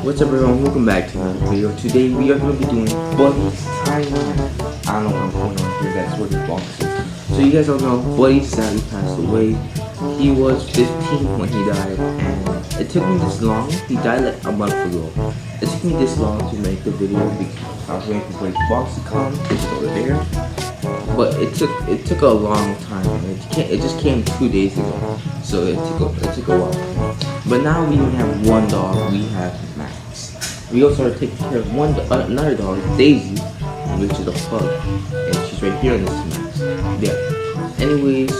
What's up everyone, welcome back to another video. Today we are going to be doing Buddy's timeline. I don't know what I'm going on here, that's what the box is. So you guys all know, Buddy sadly passed away. He was 15 when he died, and it took me this long. He died like a month ago. It took me this long to make the video because I was waiting for Buddy's box to come, which is over there. But it took a long time. It just came 2 days ago, so it took a while. But now we only have one dog. We have Max. We also are taking care of another dog, Daisy, which is a pug, and she's right here in this Max. Yeah. Anyways,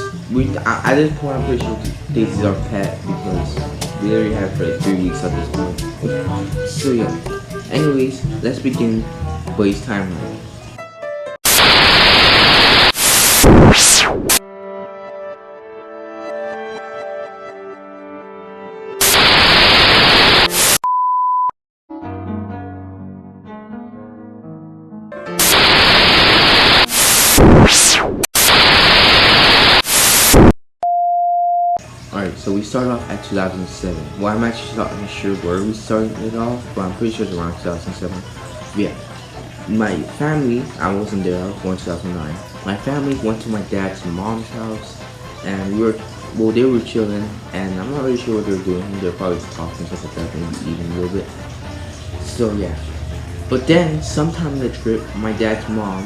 at this point I'm pretty sure Daisy's our pet because we already have her for like 3 weeks at this point. So yeah. Anyways, let's begin Buddy's timeline. Alright, so we started off at 2007. Well, I'm actually not sure where we started it off, but I'm pretty sure it's around 2007. Yeah. My family, I wasn't there, I was born in 2009. My family went to my dad's mom's house, and they were chilling, and I'm not really sure what they were doing. They were probably just talking, stuff like that, maybe eating a little bit. So yeah. But then, sometime in the trip, my dad's mom,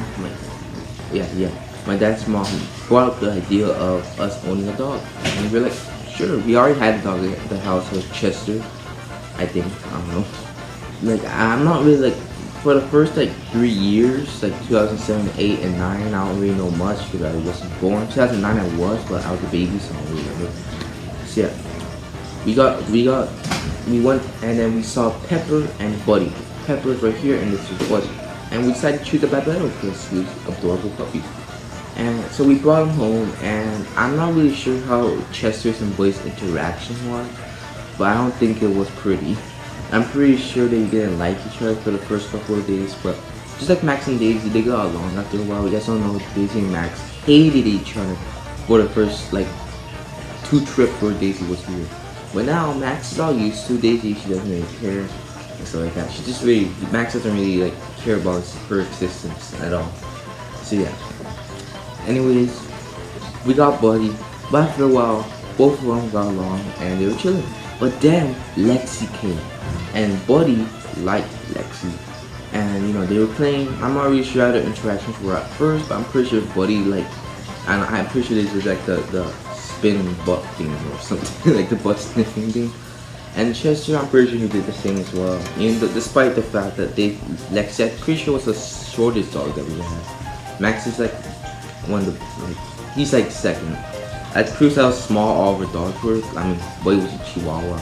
my dad's mom brought up the idea of us owning a dog. And we were like, sure, we already had a dog at the house, it was Chester, I think, I don't know. Like, I'm not really like, for the first like 3 years, like 2007, 8, and 9, I don't really know much because I wasn't born. 2009 I was, but I was a baby, so I don't really remember. So yeah, we went and then we saw Pepper and Buddy. Pepper's right here and this is Buddy. And we decided to choose the Babetto because he was adorable puppy. And so we brought him home, and I'm not really sure how Chester's and Buddy's interaction was, but I don't think it was pretty. I'm pretty sure they didn't like each other for the first couple of days, but just like Max and Daisy, they got along after a while. You guys don't know, Daisy and Max hated each other for the first like 2 trips where Daisy was here. But now Max is all used to Daisy, she doesn't really care and stuff like that. Max doesn't really like care about her existence at all. So yeah. Anyways, we got Buddy, but after a while, both of them got along and they were chilling. But then Lexi came, and Buddy liked Lexi, and you know they were playing. I'm not really sure how the interactions were at first, but I'm pretty sure Buddy and I'm pretty sure this was like the spin butt thing or something, like the butt sniffing thing. And Chester, I'm pretty sure he did the same as well. Despite the fact that Lexi, I'm pretty sure was the shortest dog that we had. Max is like he's like second. At Cruz how small all of her dogs were. I mean, Buddy was a Chihuahua,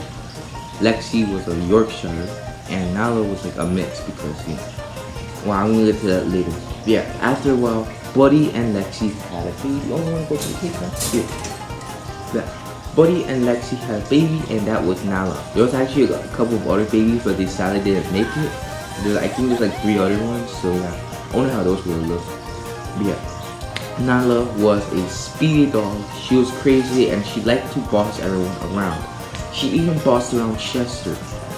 Lexi was a Yorkshire, and Nala was like a mix because, well, I'm gonna get to that later. But yeah, after a while, Buddy and Lexi had a baby. Oh, you wanna go to the cake now? Yeah. Buddy and Lexi had a baby, and that was Nala. There was actually a couple of other babies, but they sadly didn't make it. I think there's like 3 other ones, so yeah. I wonder how those will look. But yeah. Nala was a speedy dog. She was crazy and she liked to boss everyone around. She even bossed around Chester.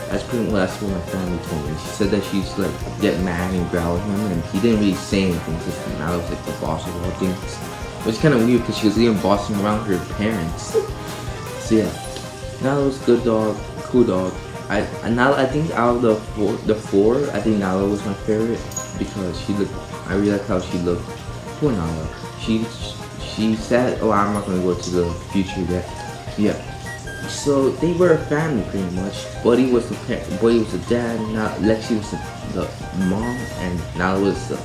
That's what my family told me. She said that she used to like get mad and growl at him, and he didn't really say anything because Nala was like the boss of all things. Which is kind of weird because she was even bossing around her parents. So yeah, Nala was a good dog, cool dog. I think out of the four, I think Nala was my favorite because I really like how she looked. Poor Nala. She said, oh, I'm not gonna go to the future yet. Yeah. So they were a family pretty much. Buddy was the dad, Lexi was the mom, and Nala was the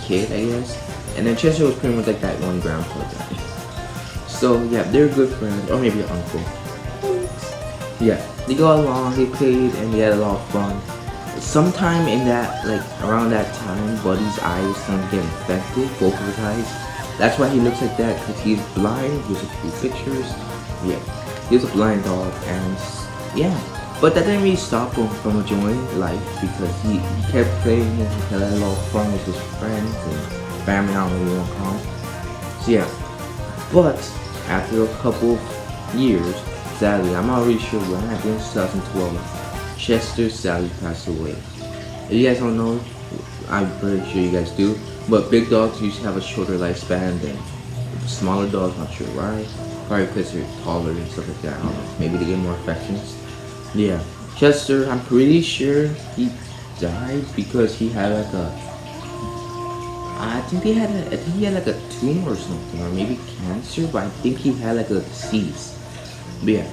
kid, I guess. And then Chester was pretty much like that one grandpa guy. So yeah, they're good friends, or maybe an uncle. Yeah, they got along, they played, and they had a lot of fun. Sometime in that, like around that time, Buddy's eye was starting to get infected, both of his eyes. That's why he looks like that, because he's blind. Here's a few pictures. Yeah, he was a blind dog, and yeah. But that didn't really stop him from enjoying life, because he kept playing and he had a lot of fun with his friends and family, I don't really want to call him. So yeah. But after a couple of years, sadly, I'm not really sure when, I think 2012, Chester sadly passed away. If you guys don't know, I'm pretty sure you guys do. But big dogs usually have a shorter lifespan than smaller dogs. Not sure why. Probably because they're taller and stuff like that. I don't know. Maybe they get more affections. Yeah, Chester. I'm pretty sure he died because he had like a. I think he had a. I think he had like a tumor or something, or maybe cancer. But I think he had like a disease. But yeah,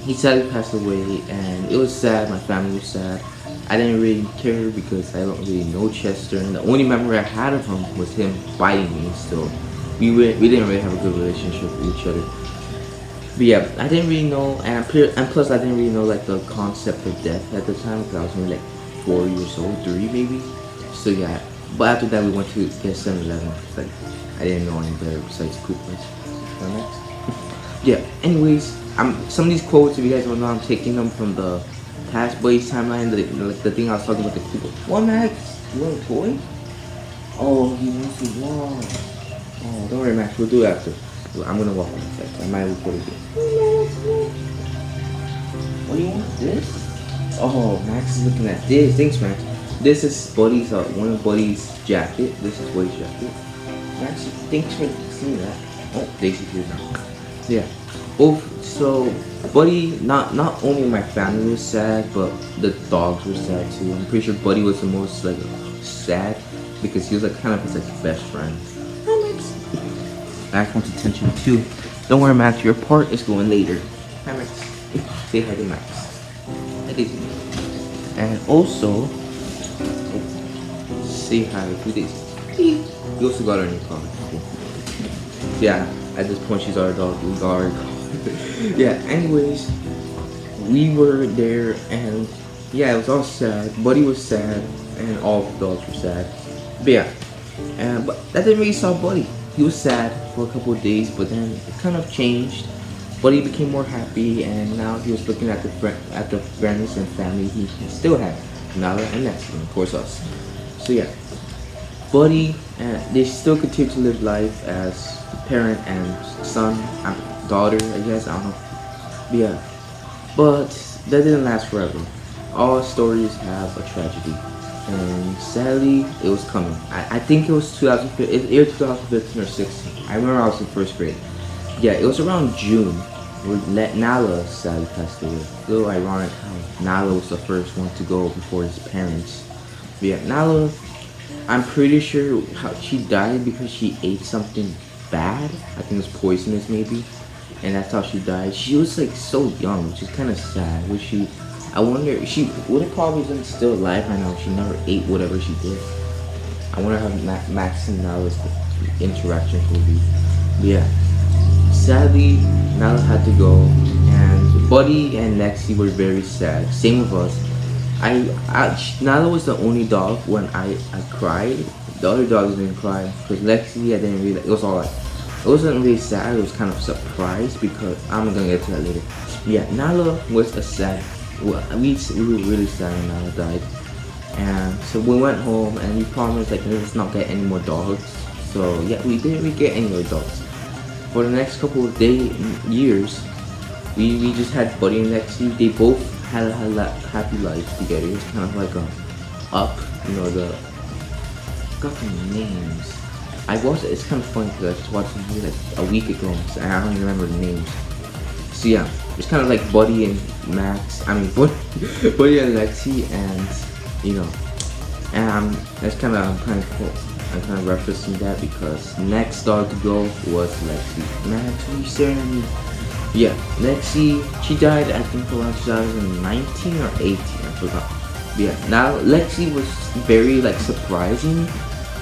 he sadly passed away, and it was sad. My family was sad. I didn't really care because I don't really know Chester, and the only memory I had of him was him biting me. So we didn't really have a good relationship with each other. But yeah, I didn't really know, and plus I didn't really know like the concept of death at the time because I was maybe like 4 years old, 3 maybe. So yeah, but after that we went to get 7-Eleven. Like I didn't know any better besides Cooper's. Yeah. Anyways, some of these quotes, if you guys don't know, I'm taking them from the past Blaze timeline, the thing I was talking about the Cooper. What, Max? You want a toy? Oh, he wants to walk. Oh, don't worry, Max. We'll do it after. I'm gonna walk in a second. I might record again. What do you want? This? Oh, Max is looking at this. Thanks, Max. This is Buddy's, one of Buddy's jacket. This is Buddy's jacket. Max, thanks for seeing that. Oh, Daisy's here now. Yeah. So Buddy, not only my family was sad, but the dogs were sad too. I'm pretty sure Buddy was the most like sad because he was like kind of his like best friend. Hi, Max. Max wants attention too. Don't worry, Max. Your part is going later. Hi, Max. Say hi to Max. Hi, Daisy. And also, say hi to Daisy. You also got her in your car. Yeah. At this point, she's our dog. We got her. Yeah, anyways, we were there and yeah, it was all sad. Buddy was sad and all the dogs were sad. But yeah, but that didn't really stop Buddy. He was sad for a couple of days, but then it kind of changed. Buddy became more happy, and now he was looking at the friends and family he still had, Nala and Nessie, and of course us. So yeah, Buddy, they still continue to live life as parent and son, daughter, I guess, I don't know. But yeah, but that didn't last forever. All stories have a tragedy, and sadly, it was coming. I think it was 2015, either 2015 or 16. I remember I was in first grade. Yeah, it was around June where Nala sadly passed away. A little ironic how Nala was the first one to go before his parents. But yeah, Nala, I'm pretty sure how she died because she ate something bad. I think it was poisonous maybe, and that's how she died. She was like so young, which is kind of sad. I wonder if she would have probably been still alive right now. She never ate whatever she did. I wonder how Max and Nala's interactions will be. But yeah, sadly Nala had to go, and Buddy and Lexi were very sad. Same with us. Nala was the only dog when I cried. The other dogs didn't cry because Lexi, I didn't really. It was all like, it wasn't really sad. It was kind of surprised because I'm gonna get to that later. Yeah, Nala was a sad. We were really sad when Nala died, and so we went home and we promised like let's not get any more dogs. So yeah, we didn't really get any more dogs. For the next couple of years, we just had Buddy and Lexi. They both had a happy life together. It's kind of like a up, you know, the got the names. It's kind of funny because I just watched the movie like a week ago and I don't even remember the names. So yeah, it's kind of like Buddy and Max. I mean, Buddy and Lexi, and you know, and that's kind of I'm kind of referencing that because next dog to go was Lexi. Max, what are you staring at me? Yeah, Lexi, she died I think around 2019 or 18, I forgot. Yeah, now Lexi was very like surprising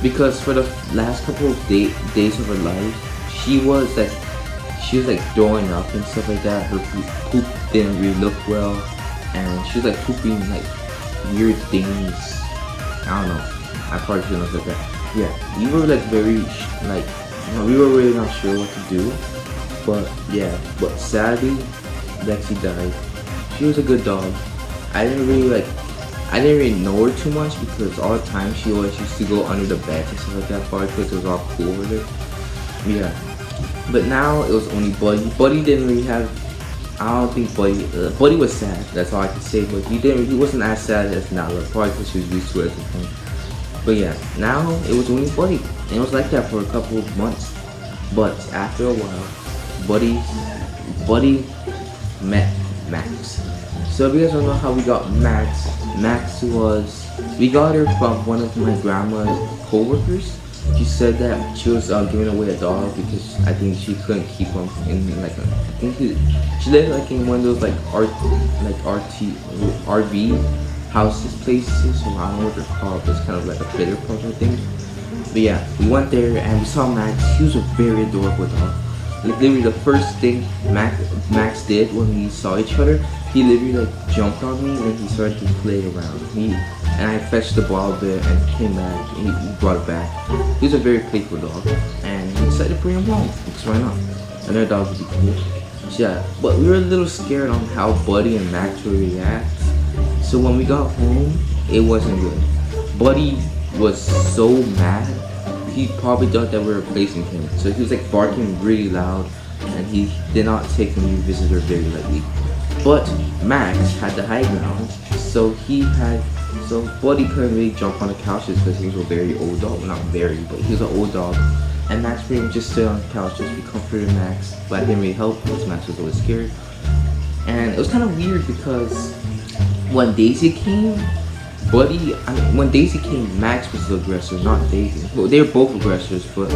because for the last couple of days of her life, she was like throwing up and stuff like that. Her poop didn't really look well, and she was like pooping like weird things. I don't know. I probably shouldn't have said that. Yeah, we were like very like, you know, we were really not sure what to do. But yeah, but sadly, Lexi died. She was a good dog. I didn't really know her too much because all the time she always used to go under the bed and stuff like that, probably because it was all cool with her. Yeah. But now it was only Buddy. Buddy didn't really have, I don't think Buddy was sad. That's all I can say. But he wasn't as sad as Nala, probably because he was used to it at the point. But yeah, now it was only Buddy, and it was like that for a couple of months. But after a while, Buddy met Max. So if you guys don't know how we got Max, we got her from one of my grandma's co-workers. She said that she was giving away a dog because I think she couldn't keep him in like she lived like in one of those like RV houses places. So I don't know what they're called. It's kind of like a trailer park I think. But yeah, we went there and we saw Max. He was a very adorable dog. Like literally the first thing Max did when we saw each other, he literally like jumped on me and he started to play around. And I fetched the ball a bit and he came back and he brought it back. He was a very playful dog and we decided to bring him home because why not? Another dog would be cool. Yeah, but we were a little scared on how Buddy and Max would react. So when we got home, it wasn't good. Buddy was so mad. He probably thought that we were replacing him. So he was like barking really loud and he did not take the new visitor very lightly. But Max had the high ground, so Buddy couldn't really jump on the couches because he was a very old dog. Well, not very, but he was an old dog. And Max pretty much just stood on the couches. We comforted Max, but I didn't really help because Max was always scared. And it was kind of weird because when Daisy came, when Daisy came, Max was the aggressor, not Daisy. Well, they were both aggressors, but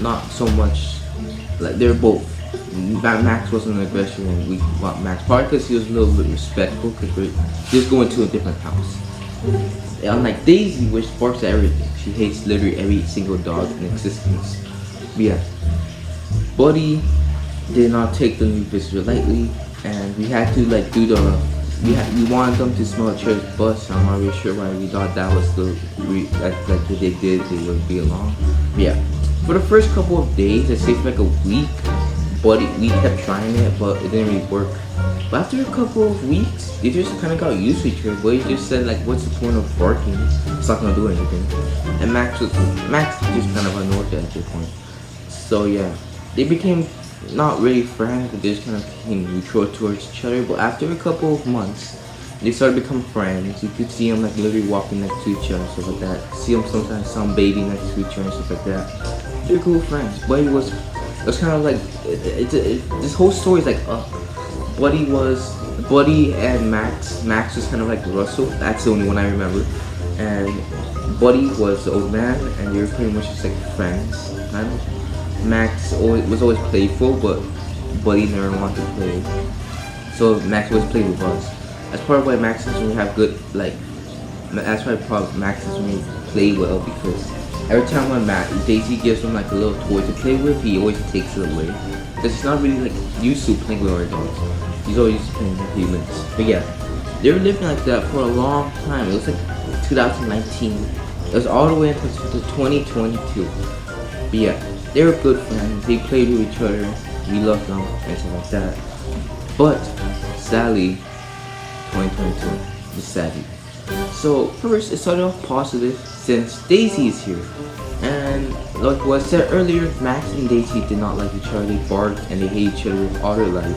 not so much. Like they were both. Max wasn't an aggressor when we got Max, probably because he was a little bit respectful because he was going to a different house. Unlike Daisy, which barks at everything. She hates literally every single dog in existence. But yeah, Buddy did not take the new visitor lightly, and we had to like do we wanted them to smell each other's butts. I'm not really sure why we thought that was like what they did. They would be along. But yeah, for the first couple of days, let's say for like a week, we kept trying it, but it didn't really work. But after a couple of weeks, they just kind of got used to each other. Buddy just said like, "What's the point of barking? It's not gonna do anything." And Max just kind of annoyed at that point. So yeah, they became not really friends, but they just kind of became neutral towards each other. But after a couple of months, they started to become friends. You could see them like literally walking next to each other, stuff like that. See them sometimes some baby next to each other, stuff like that. They're cool friends. Buddy was kind of like this whole story is like Buddy and Max. Max was kind of like Russell. That's the only one I remember. And Buddy was the old man, and they were pretty much just like friends. Max was always playful, but Buddy never wanted to play. So Max always played with us. That's part of why Max doesn't really have good that's why Max doesn't really play well, because every time when Daisy gives him like a little toy to play with, he always takes it away. Because he's not really like used to playing with our dogs. He's always used to playing with humans. But yeah, they were living like that for a long time. It was like 2019. It was all the way until 2022. But yeah, they were good friends. They played with each other. We loved them and stuff like that. But sadly, 2022 is sadly. So first, it started off positive since Daisy is here. And like what I said earlier, Max and Daisy did not like each other. They barked and they hate each other with all their life.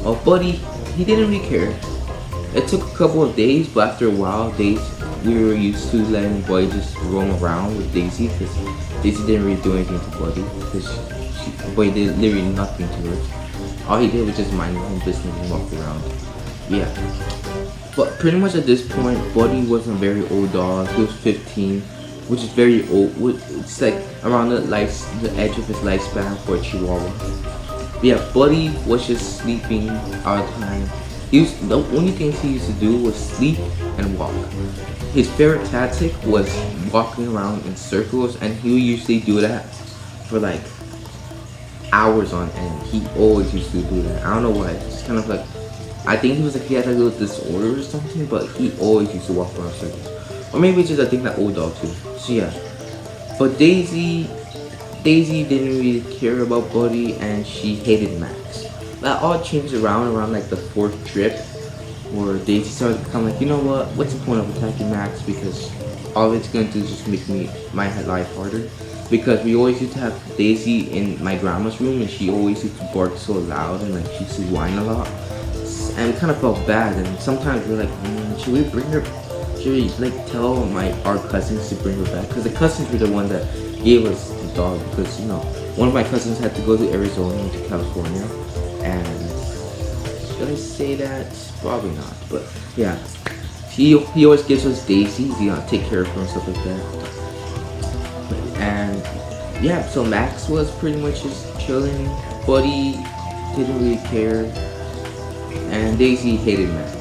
Well, Buddy, he didn't really care. It took a couple of days, but after a while, we were used to letting Buddy just roam around with Daisy, because Daisy didn't really do anything to Buddy, because Buddy did literally nothing to her. All he did was just mind his own business and walk around. Yeah. But pretty much at this point, Buddy was a very old dog. He was 15, which is very old. It's like around the edge of his lifespan for a Chihuahua. But yeah, Buddy was just sleeping all the time. The only things he used to do was sleep and walk. His favorite tactic was walking around in circles, and he would usually do that for like hours on end. He always used to do that. I don't know why. It's kind of like, I think he had a little disorder or something, but he always used to walk around circles. Or maybe it's just I think that old dog too. So yeah. But Daisy didn't really care about Buddy, and she hated Max. That all changed around like the 4th trip, where Daisy started to become like, you know what's the point of attacking Max, because all it's going to do is just make my life harder. because we always used to have Daisy in my grandma's room, and she always used to bark so loud, and like she used to whine a lot, and we kind of felt bad. And sometimes we're like, should we bring her? Should we like tell our cousins to bring her back? Because the cousins were the one that gave us the dog. Because one of my cousins had to go to Arizona and to California, and should I say that? Probably not. But yeah, he always gives us Daisy, take care of her and stuff like that. And yeah, so Max was pretty much just chilling. Buddy didn't really care, and Daisy hated Max.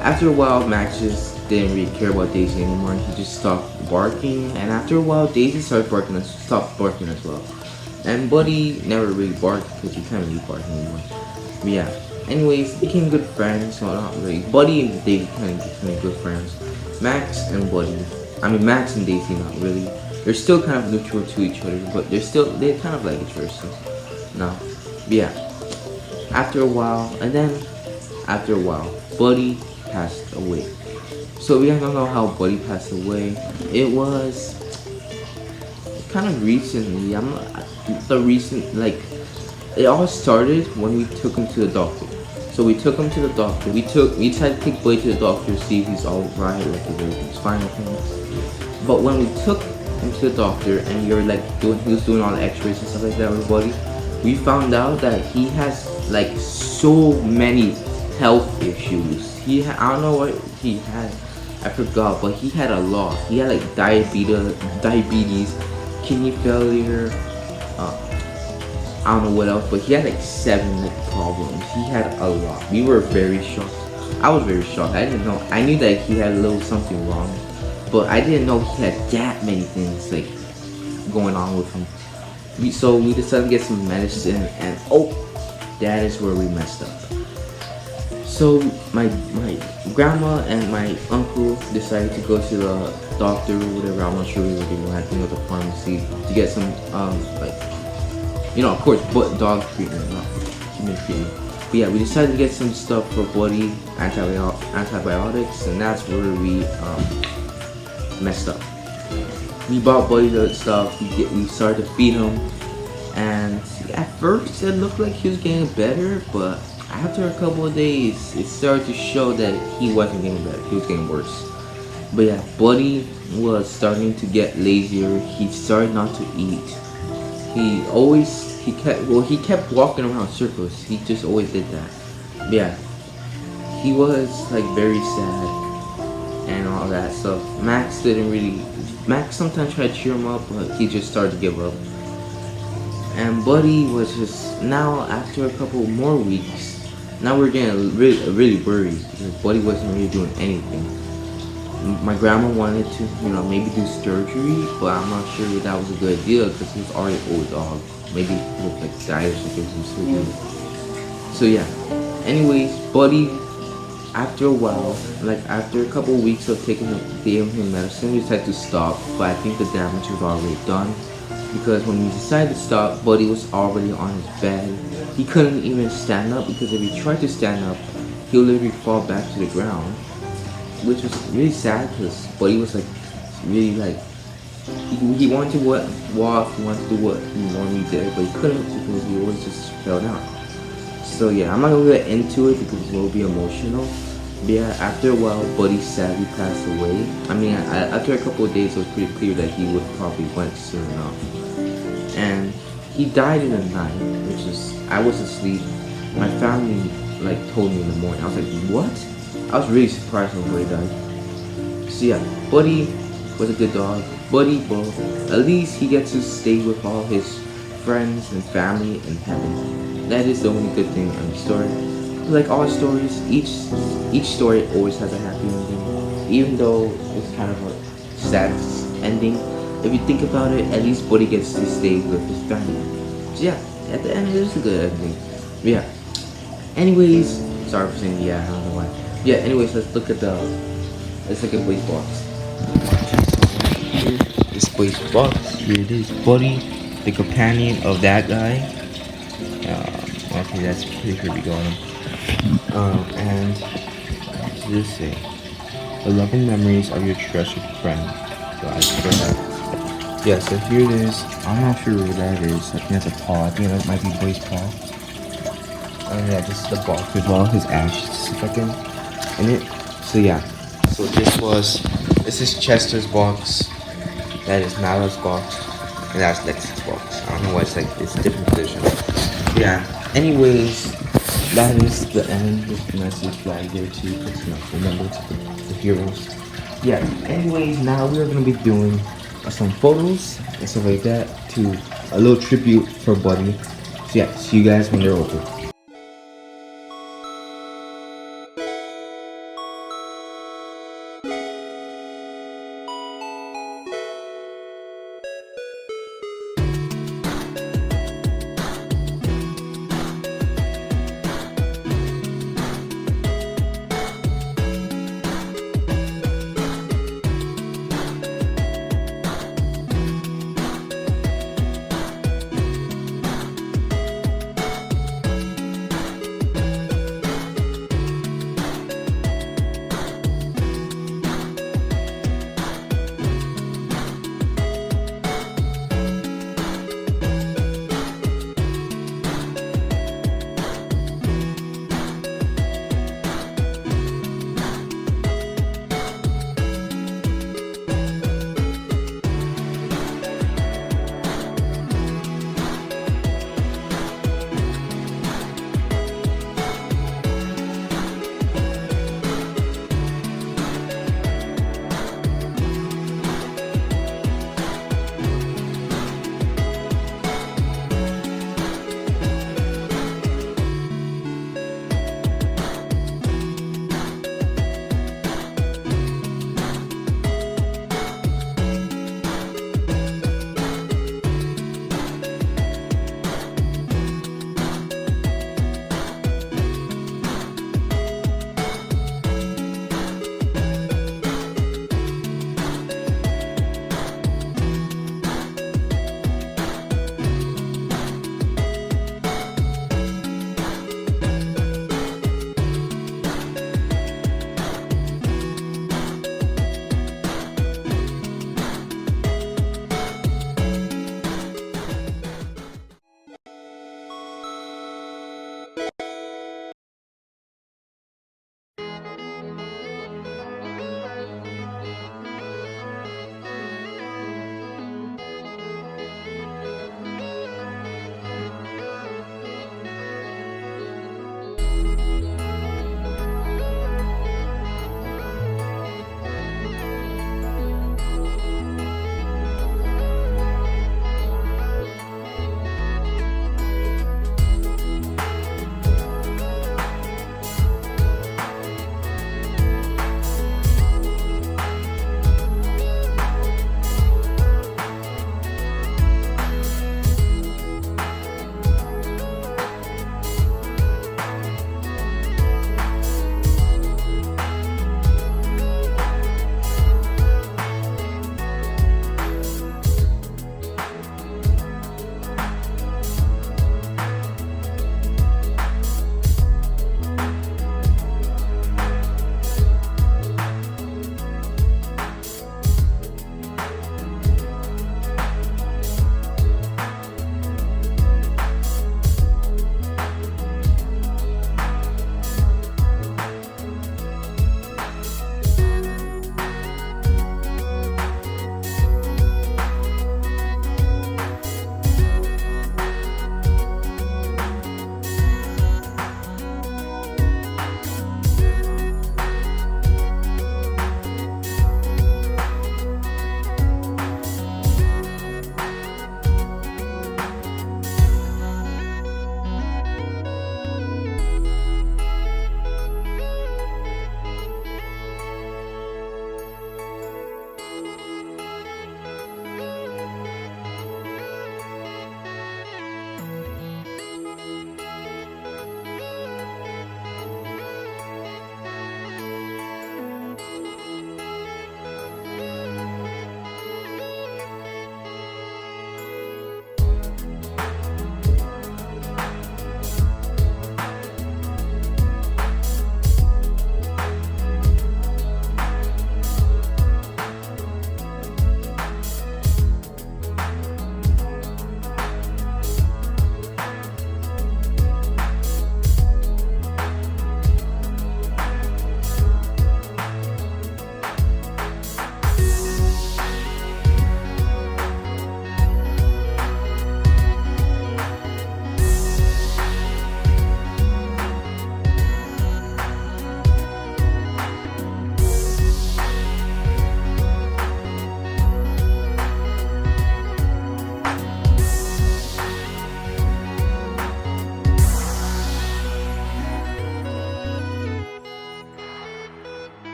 After a while, Max just didn't really care about Daisy anymore. He just stopped barking, and after a while, Daisy started barking and stopped barking as well. And Buddy never really barked because he can't really bark anymore. But yeah. Anyways, became good friends. Well, not really. Buddy and Daisy kind of became good friends. Max and Max and Daisy, not really. They're still kind of neutral to each other, but they're kind of like each other. So, no. But yeah. After a while, Buddy passed away. So we don't know how Buddy passed away. It was kind of recently. It all started when we took him to the doctor. So we took him to the doctor. We decided to take Buddy to the doctor to see if he's alright, like if everything's fine with him. But when we took him to the doctor and he was doing all the x-rays and stuff like that with Buddy, we found out that he has like so many health issues. I don't know what he had. I forgot, but he had a lot. He had like diabetes, kidney failure, I don't know what else, but he had like 7 problems. He had a lot. We were very shocked. I was very shocked. I didn't know. I knew that he had a little something wrong, but I didn't know he had that many things going on with him. So we decided to get some medicine, and that is where we messed up. So my grandma and my uncle decided to go to the doctor or whatever. I'm not sure we were doing. I think at the pharmacy to get some of course, but dog treatment, not human treatment. But yeah, we decided to get some stuff for Buddy, antibiotics, and that's where we messed up. We bought Buddy the stuff. We started to feed him, and at first it looked like he was getting better, but after a couple of days, it started to show that he wasn't getting better. He was getting worse. But yeah, Buddy was starting to get lazier. He started not to eat. He kept walking around circles. He just always did that. But yeah, he was like very sad and all that stuff. Max sometimes tried to cheer him up, but he just started to give up. And Buddy was just, now after a couple more weeks, now we're getting really worried because Buddy wasn't really doing anything. My grandma wanted to, maybe do surgery, but I'm not sure that was a good idea because he was already an old dog. Maybe he would die or something from surgery. So yeah. Anyways, Buddy, after a while, after a couple of weeks of giving him medicine, we decided to stop. But I think the damage was already done because when we decided to stop, Buddy was already on his bed. He couldn't even stand up because if he tried to stand up, he'll literally fall back to the ground. Which was really sad because Buddy was really he wanted to walk, he wanted to do what he normally did, but he couldn't because he always just fell down. So yeah, I'm not gonna get into it because it will be emotional. But yeah, after a while, Buddy sadly passed away. After a couple of days, it was pretty clear that he would probably went soon enough. And he died in the night, which is, I was asleep. My family told me in the morning. I was like, what? I was really surprised when Buddy died. So yeah, Buddy was a good dog. Buddy, well, at least he gets to stay with all his friends and family in heaven. That is the only good thing on the story. Like all stories, each story always has a happy ending. Even though it's kind of a sad ending, if you think about it, at least Buddy gets to stay with his family. So yeah, at the end it is a good ending. But yeah. Anyways, sorry for saying yeah, I don't know why. Yeah, anyways, let's look at Buddy's box. This Buddy's box, here it is. Buddy, the companion of that guy. Okay, that's pretty creepy going on. And what does this say? The loving memories of your treasured friend. So I Yeah, so here it is. I'm not sure what that is. I think that's a paw. I think that might be boy's paw. And yeah, this is the box with all his ashes fucking in it. So yeah. So this is Chester's box. That is Mallow's box. And that's Lex's box. I don't know why it's different position. Yeah. Anyways, that is the end. Just message flag there too. Because remember to the heroes. Yeah. Anyways, now we are gonna be doing some photos and stuff like that to a little tribute for Buddy. So yeah, see you guys when they're over.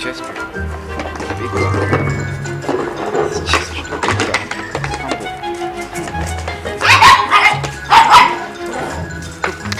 Chester. Big dog. It's Chester, the big dog. Humble.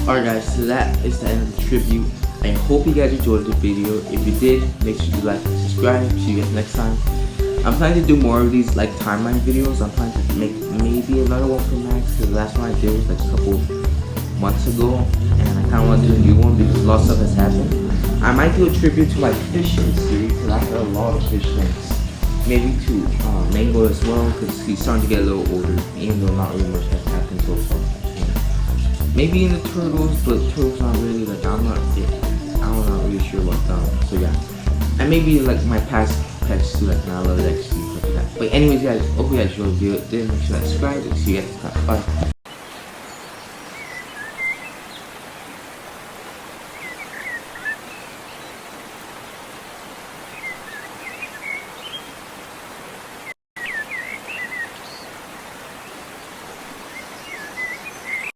Alright guys, so that is the end of the tribute. I hope you guys enjoyed the video. If you did, make sure you like and subscribe. See you guys next time. I'm planning to do more of these like timeline videos. I'm planning to make maybe another one for Max, because the last one I did was like a couple months ago, and I kind of want to do a new one because a lot of stuff has happened. I might do a tribute to like Fishing series, because I heard a lot of fish tanks. Maybe to Mango as well, because he's starting to get a little older, even though not really much has happened so far. Maybe in the turtles, but turtles aren't really like, I'm not really sure about them. So yeah, and maybe like my past pets too, like Nala, Lexi, stuff like that. But anyways guys, hope you guys enjoyed the video. Make sure to subscribe and see you guys next time. Bye.